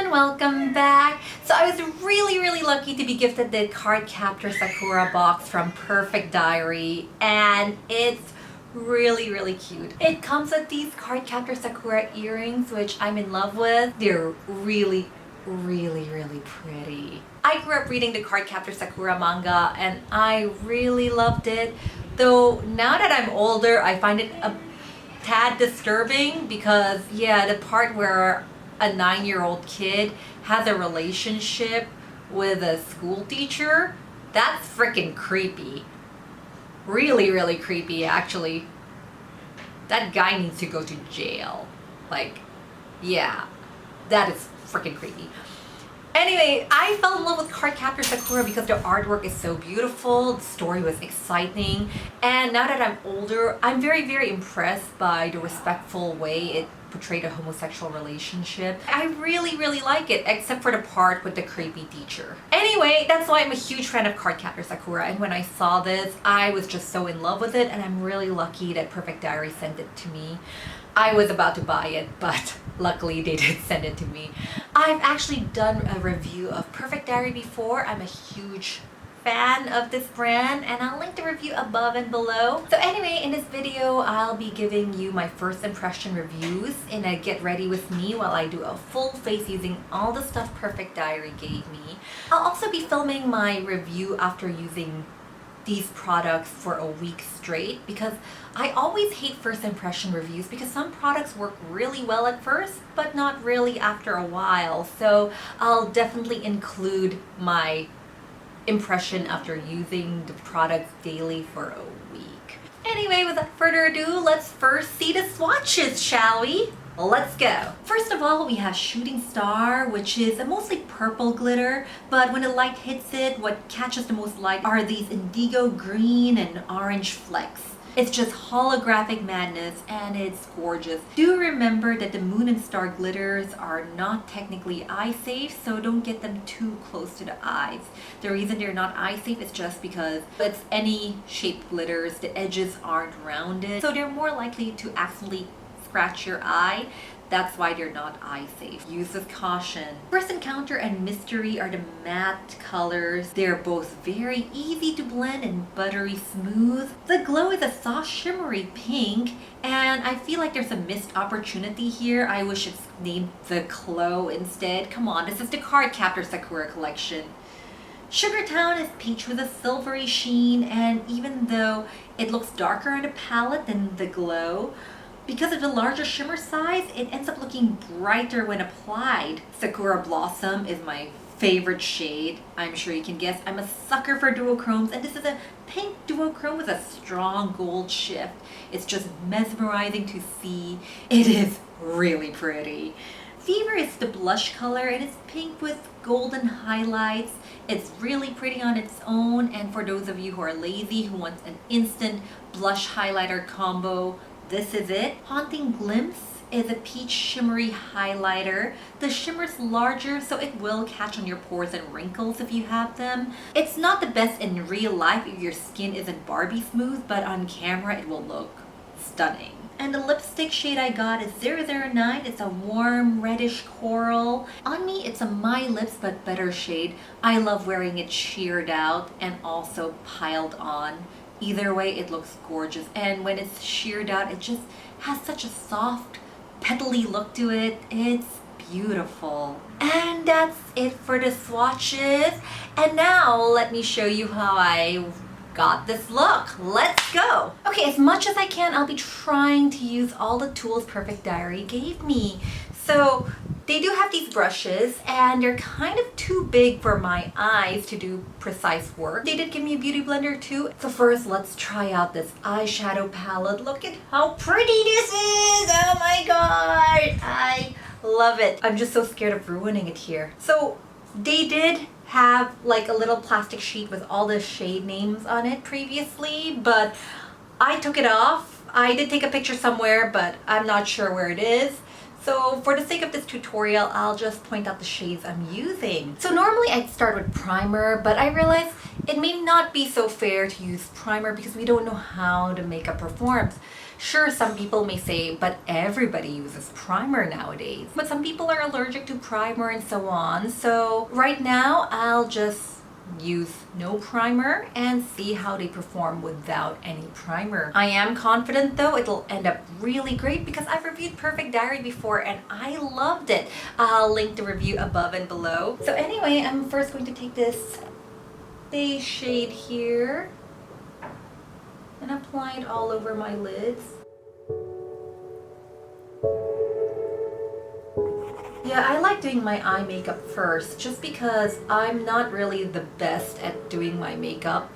everyone, welcome back. So I was really lucky to be gifted the Cardcaptor Sakura box from Perfect Diary, and it's really cute. It comes with these Cardcaptor Sakura earrings, which I'm in love with. They're really pretty. I grew up reading the Cardcaptor Sakura manga and I really loved it, though now that I'm older I find it a tad disturbing because the part where a 9-year-old kid has a relationship with a school teacher, that's freaking creepy. Really creepy, actually. That guy needs to go to jail. Like, yeah, that is freaking creepy. Anyway, I fell in love with Cardcaptor Sakura because the artwork is so beautiful, the story was exciting, and now that I'm older, I'm very impressed by the respectful way it portrayed a homosexual relationship. I really like it, except for the part with the creepy teacher. Anyway, that's why I'm a huge fan of Cardcaptor Sakura, and when I saw this, I was just so in love with it, and I'm really lucky that Perfect Diary sent it to me. I was about to buy it, but luckily they did send it to me. I've actually done a review of Perfect Diary before. I'm a huge fan of this brand, and I'll link the review above and below. So anyway, in this video, I'll be giving you my first impression reviews in a get ready with me while I do a full face using all the stuff Perfect Diary gave me. I'll also be filming my review after using these products for a week straight because I always hate first impression reviews because some products work really well at first but not really after a while. So I'll definitely include my impression after using the products daily for a week. Anyway, without further ado, let's first see the swatches, shall we? Let's go! First of all, we have Shooting Star, which is a mostly purple glitter, but when the light hits it, what catches the most light are these indigo green and orange flecks. It's just holographic madness and it's gorgeous. Do remember that the Moon and Star glitters are not technically eye safe, so don't get them too close to the eyes. The reason they're not eye safe is just because it's any shaped glitters, the edges aren't rounded, so they're more likely to accidentally scratch your eye. That's why they're not eye safe. Use with caution. First Encounter and Mystery are the matte colors. They're both very easy to blend and buttery smooth. The Glow is a soft shimmery pink, and I feel like there's a missed opportunity here. I wish it's named the Glow instead. Come on, this is the Cardcaptor Sakura collection. Sugar Town is peach with a silvery sheen, and even though it looks darker on the palette than the Glow, because of the larger shimmer size, it ends up looking brighter when applied. Sakura Blossom is my favorite shade. I'm sure you can guess I'm a sucker for duochromes, and this is a pink duochrome with a strong gold shift. It's just mesmerizing to see. It is really pretty. Fever is the blush color, and it's pink with golden highlights. It's really pretty on its own, and for those of you who are lazy, who want an instant blush highlighter combo, this is it. Haunting Glimpse is a peach shimmery highlighter. The shimmer's larger, so it will catch on your pores and wrinkles if you have them. It's not the best in real life if your skin isn't Barbie smooth, but on camera it will look stunning. And the lipstick shade I got is 009. It's a warm reddish coral. On me, it's a My Lips but better shade. I love wearing it sheared out and also piled on. Either way, it looks gorgeous, and when it's sheared out, it just has such a soft, petally look to it. It's beautiful. And that's it for the swatches. And now let me show you how I got this look. Let's go! Okay, as much as I can, I'll be trying to use all the tools Perfect Diary gave me. So they do have these brushes, and they're kind of too big for my eyes to do precise work. They did give me a beauty blender too. So first, let's try out this eyeshadow palette. Look at how pretty this is! Oh my god! I love it. I'm just so scared of ruining it here. So they did have like a little plastic sheet with all the shade names on it previously, but I took it off. I did take a picture somewhere, but I'm not sure where it is. So for the sake of this tutorial, I'll just point out the shades I'm using. So normally I'd start with primer, but I realized it may not be so fair to use primer because we don't know how the makeup performs. Sure, some people may say, but everybody uses primer nowadays. But some people are allergic to primer and so on. So right now, I'll just use no primer and see how they perform without any primer. I am confident though it'll end up really great because I've reviewed Perfect Diary before and I loved it. I'll link the review above and below. So anyway, I'm first going to take this beige shade here and apply it all over my lids. Yeah, I like doing my eye makeup first just because I'm not really the best at doing my makeup.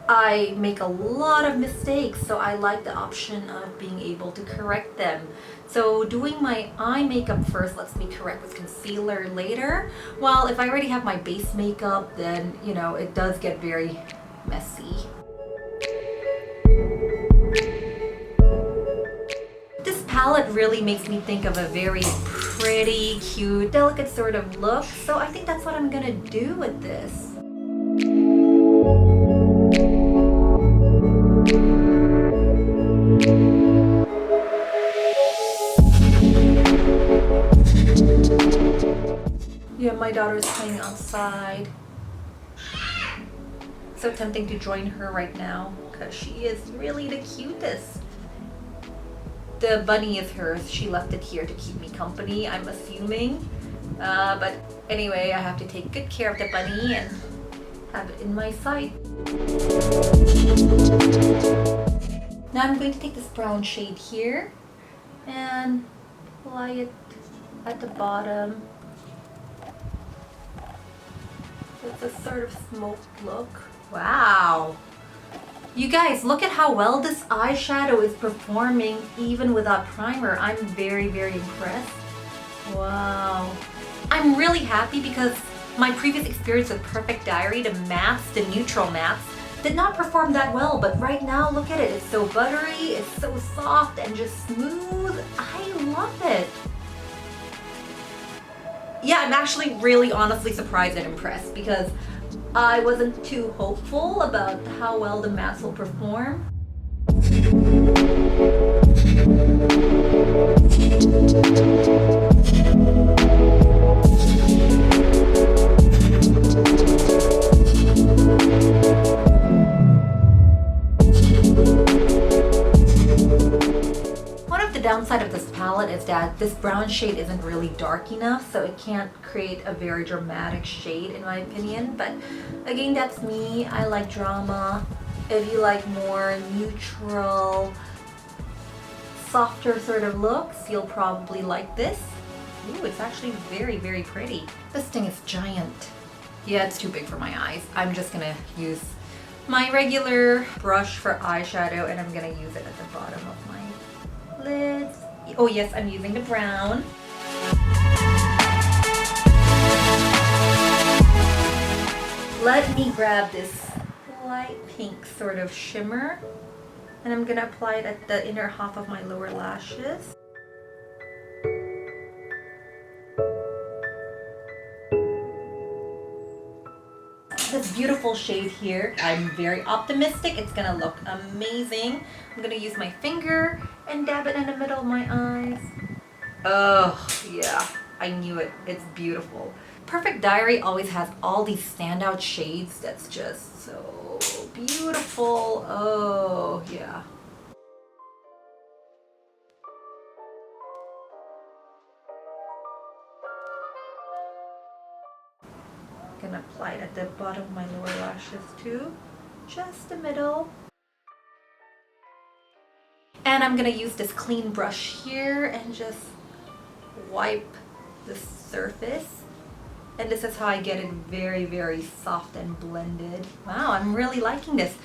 I make a lot of mistakes, so I like the option of being able to correct them. So doing my eye makeup first lets me correct with concealer later. While if I already have my base makeup, then, you know, it does get very messy. This palette really makes me think of a very pretty, cute, delicate sort of look. So I think that's what I'm gonna do with this. Yeah, my daughter's playing outside. So tempting to join her right now because she is really the cutest. The bunny is hers. She left it here to keep me company, I'm assuming. But anyway, I have to take good care of the bunny and have it in my sight. Now I'm going to take this brown shade here and apply it at the bottom. It's a sort of smoked look. Wow! You guys, look at how well this eyeshadow is performing even without primer. I'm very, very impressed. Wow. I'm really happy because my previous experience with Perfect Diary, the mattes, the neutral mattes, did not perform that well. But right now, look at it. It's so buttery, it's so soft and just smooth. I love it. Yeah, I'm actually really honestly surprised and impressed because I wasn't too hopeful about how well the mattes will perform. One of the downside of this palette is that this brown shade isn't really dark enough, so it can't create a very dramatic shade in my opinion. But again, that's me. I like drama. If you like more neutral, softer sort of looks, you'll probably like this. Ooh, it's actually very, very pretty. This thing is giant. Yeah, it's too big for my eyes. I'm just gonna use my regular brush for eyeshadow and I'm gonna use it at the bottom of my lids. Oh yes, I'm using the brown. Let me grab this light pink sort of shimmer and I'm gonna apply it at the inner half of my lower lashes. This beautiful shade here, I'm very optimistic it's gonna look amazing. I'm gonna use my finger and dab it in the middle of my eyes. Oh yeah, I knew it. It's beautiful. Perfect Diary always has all these standout shades that's just so beautiful. Oh yeah. Gonna apply it at the bottom of my lower lashes too, just the middle. And I'm gonna use this clean brush here and just wipe the surface. And this is how I get it very, very soft and blended. Wow, I'm really liking this.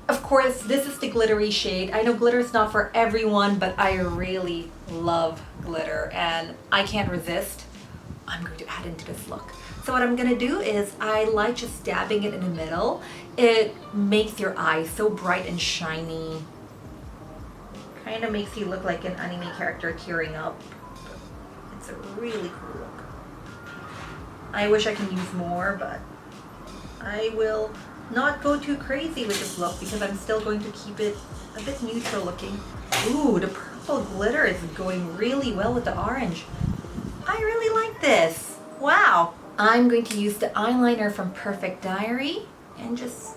Of course, this is the glittery shade. I know glitter is not for everyone, but I really love glitter and I can't resist. I'm going to add into this look. So what I'm gonna do is I like just dabbing it in the middle. It makes your eyes so bright and shiny. Kind of makes you look like an anime character tearing up. It's a really cool look. I wish I can use more, but I will not go too crazy with this look because I'm still going to keep it a bit neutral looking. Ooh, the purple glitter is going really well with the orange. I really like this. Wow. I'm going to use the eyeliner from Perfect Diary and just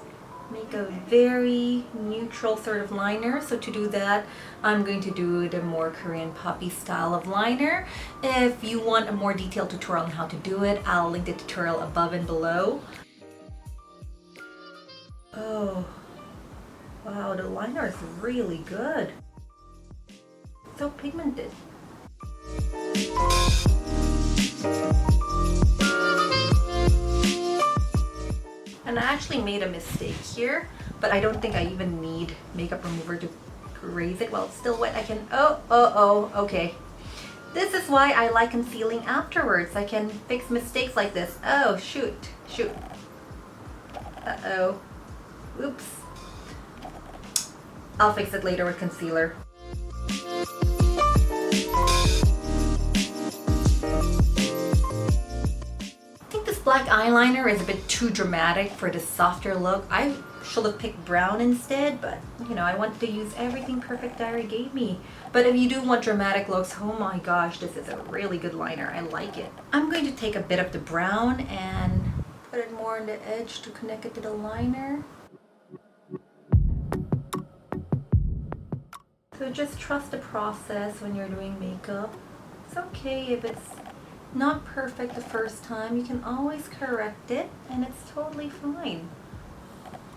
make a very neutral sort of liner. So to do that, I'm going to do the more Korean poppy style of liner. If you want a more detailed tutorial on how to do it, I'll link the tutorial above and below. Oh, wow, the liner is really good. So pigmented. And I actually made a mistake here, but I don't think I even need makeup remover to erase it while it's still wet. I can, okay. This is why I like concealing afterwards. I can fix mistakes like this. Oh, shoot. Uh-oh. Oops. I'll fix it later with concealer. Black eyeliner is a bit too dramatic for this softer look. I should have picked brown instead, but you know, I wanted to use everything Perfect Diary gave me. But if you do want dramatic looks, oh my gosh, this is a really good liner. I like it. I'm going to take a bit of the brown and put it more on the edge to connect it to the liner. So just trust the process when you're doing makeup. It's okay if it's not perfect the first time. You can always correct it and it's totally fine.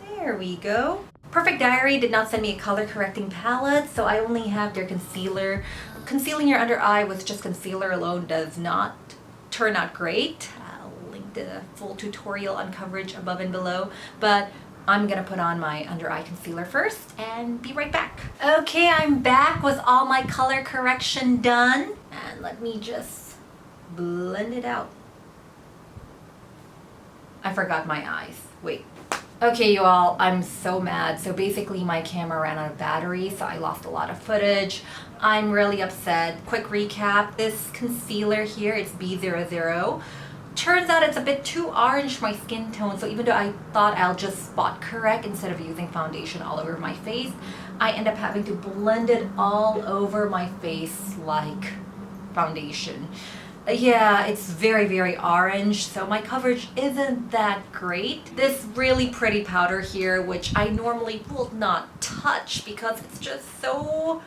There we go. Perfect Diary did not send me a color correcting palette, so I only have their concealer. Concealing your under eye with just concealer alone does not turn out great. I'll link the full tutorial on coverage above and below, but I'm gonna put on my under eye concealer first and be right back. Okay, I'm back with all my color correction done, and let me just blend it out. I forgot my eyes. Wait. Okay, you all, I'm so mad. So basically my camera ran out of battery, so I lost a lot of footage. I'm really upset. Quick recap. This concealer here, it's B00. Turns out it's a bit too orange for my skin tone, so even though I thought I'll just spot correct instead of using foundation all over my face, I end up having to blend it all over my face like foundation. Yeah, it's very, very orange, so my coverage isn't that great. This really pretty powder here, which I normally will not touch because it's just so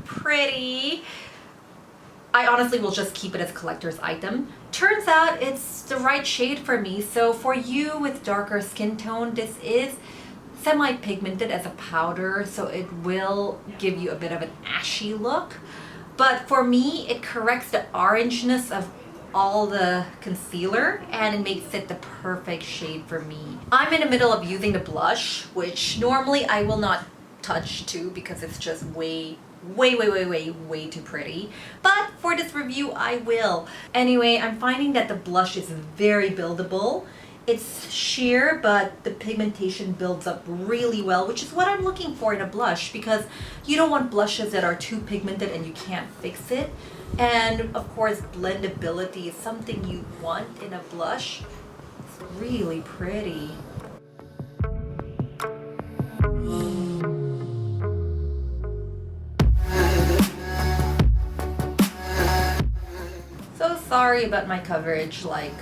pretty, I honestly will just keep it as a collector's item. Turns out it's the right shade for me, so for you with darker skin tone, this is semi-pigmented as a powder, so it will give you a bit of an ashy look. But for me, it corrects the orangeness of all the concealer and it makes it the perfect shade for me. I'm in the middle of using the blush, which normally I will not touch too because it's just way too pretty. But for this review, I will. Anyway, I'm finding that the blush is very buildable. It's sheer, but the pigmentation builds up really well, which is what I'm looking for in a blush because you don't want blushes that are too pigmented and you can't fix it. And of course, blendability is something you want in a blush. It's really pretty. So sorry about my coverage, like,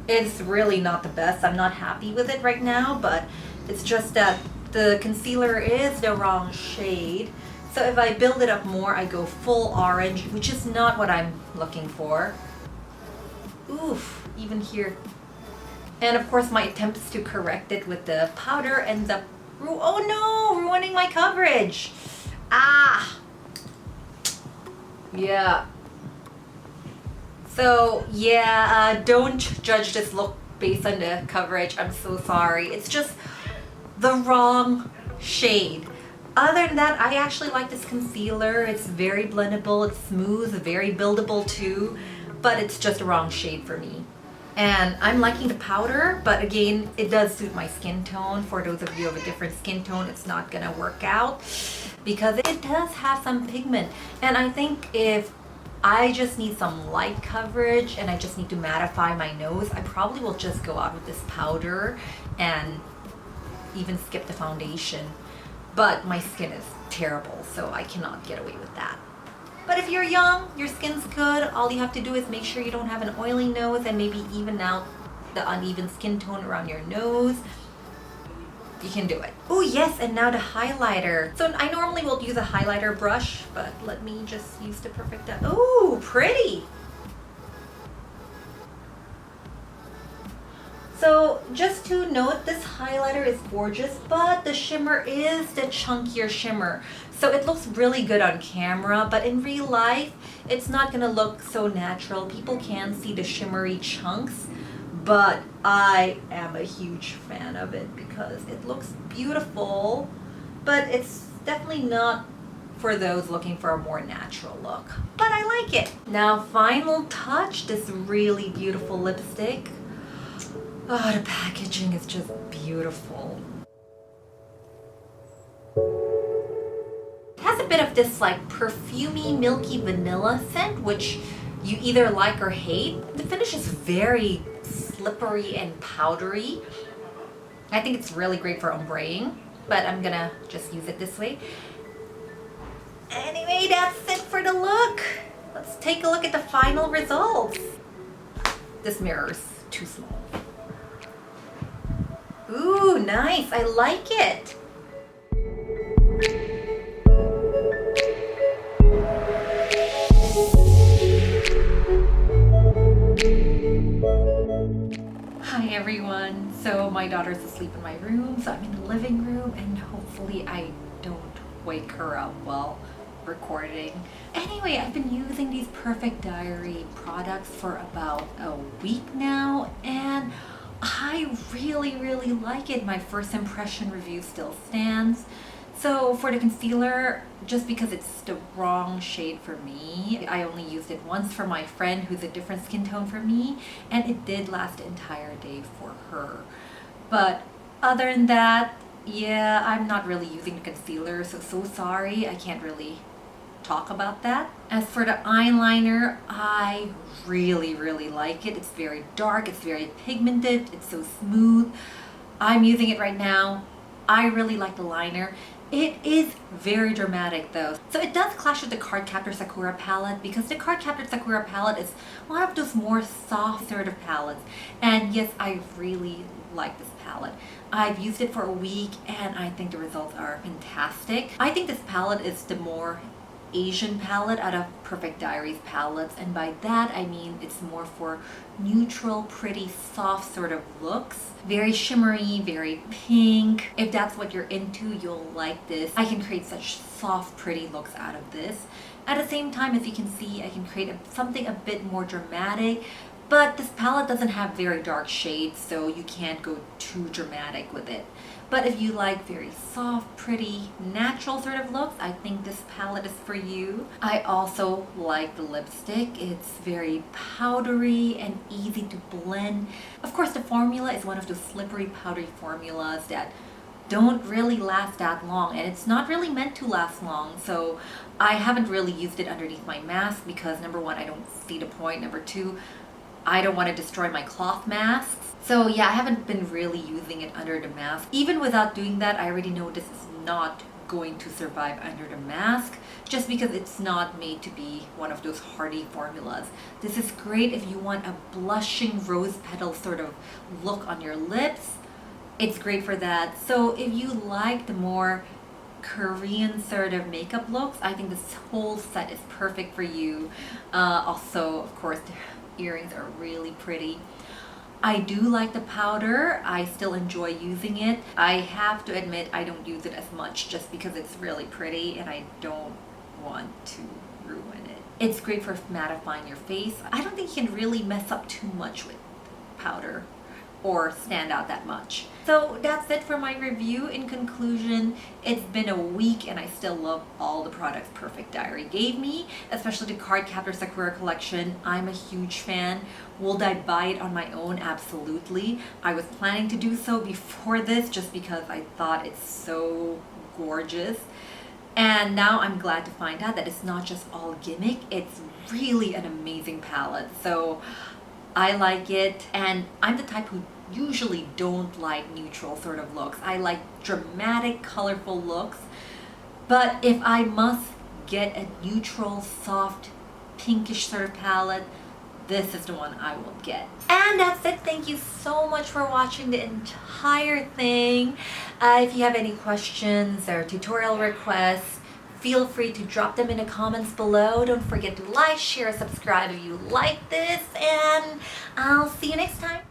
it's really not the best. I'm not happy with it right now, but it's just that the concealer is the wrong shade. So if I build it up more, I go full orange, which is not what I'm looking for. Oof, even here. And of course, my attempts to correct it with the powder ends up, oh no, ruining my coverage. Ah, yeah. So yeah, don't judge this look based on the coverage. I'm so sorry. It's just the wrong shade. Other than that, I actually like this concealer. It's very blendable, it's smooth, very buildable too, but it's just the wrong shade for me. And I'm liking the powder, but again, it does suit my skin tone. For those of you of a different skin tone, it's not gonna work out because it does have some pigment. And I think if I just need some light coverage and I just need to mattify my nose. I probably will just go out with this powder and even skip the foundation. But my skin is terrible, so I cannot get away with that. But if you're young, your skin's good, all you have to do is make sure you don't have an oily nose and maybe even out the uneven skin tone around your nose. You can do it. Oh yes, and now the highlighter. So I normally will use a highlighter brush, but let me just use the perfect. Oh, pretty. So just to note, this highlighter is gorgeous, but the shimmer is the chunkier shimmer. So it looks really good on camera, but in real life, it's not gonna look so natural. People can see the shimmery chunks, but I am a huge fan of it because it looks beautiful, but it's definitely not for those looking for a more natural look. But I like it. Now, final touch, this really beautiful lipstick. Oh, the packaging is just beautiful. It has a bit of this like perfumey, milky vanilla scent, which you either like or hate. The finish is very slippery and powdery. I think it's really great for ombreing, but I'm gonna just use it this way. Anyway, that's it for the look. Let's take a look at the final results. This mirror is too small. Ooh, nice, I like it. Hi everyone. So my daughter's asleep in my room, so I'm in the living room and hopefully I don't wake her up while recording. Anyway, I've been using these Perfect Diary products for about a week now and I really like it. My first impression review still stands. So for the concealer, just because it's the wrong shade for me, I only used it once for my friend who's a different skin tone for me, and it did last the entire day for her. But other than that, yeah, I'm not really using the concealer, so sorry, I can't really talk about that. As for the eyeliner, I really like it. It's very dark, it's very pigmented, it's so smooth. I'm using it right now. I really like the liner. It is very dramatic though. So it does clash with the Cardcaptor Sakura palette because the Cardcaptor Sakura palette is one of those more soft sort of palettes. And yes, I really like this palette. I've used it for a week and I think the results are fantastic. I think this palette is the more Asian palette out of Perfect Diary's palettes, and by that I mean it's more for neutral, pretty, soft sort of looks. Very shimmery, very pink. If that's what you're into, you'll like this. I can create such soft, pretty looks out of this. At the same time, as you can see, I can create something a bit more dramatic, but this palette doesn't have very dark shades, so you can't go too dramatic with it. But if you like very soft, pretty, natural sort of looks, I think this palette is for you. I also like the lipstick. It's very powdery and easy to blend. Of course, the formula is one of those slippery, powdery formulas that don't really last that long, and it's not really meant to last long. So I haven't really used it underneath my mask because number one, I don't see the point. Number two, I don't want to destroy my cloth masks. So yeah, I haven't been really using it under the mask. Even without doing that, I already know this is not going to survive under the mask just because it's not made to be one of those hardy formulas. This is great if you want a blushing rose petal sort of look on your lips. It's great for that. So if you like the more Korean sort of makeup looks, I think this whole set is perfect for you. Also, of course, the earrings are really pretty. I do like the powder. I still enjoy using it. I have to admit I don't use it as much just because it's really pretty and I don't want to ruin it. It's great for mattifying your face. I don't think you can really mess up too much with powder or stand out that much. So that's it for my review. In conclusion, it's been a week and I still love all the products Perfect Diary gave me, especially the Cardcaptor Sakura collection. I'm a huge fan. Would I buy it on my own? Absolutely. I was planning to do so before this just because I thought it's so gorgeous. And now I'm glad to find out that it's not just all gimmick, it's really an amazing palette. So I like it, and I'm the type who usually don't like neutral sort of looks. I like dramatic, colorful looks. But if I must get a neutral, soft, pinkish sort of palette, this is the one I will get. And that's it. Thank you so much for watching the entire thing. If you have any questions or tutorial requests, feel free to drop them in the comments below. Don't forget to like, share, subscribe if you like this, and I'll see you next time.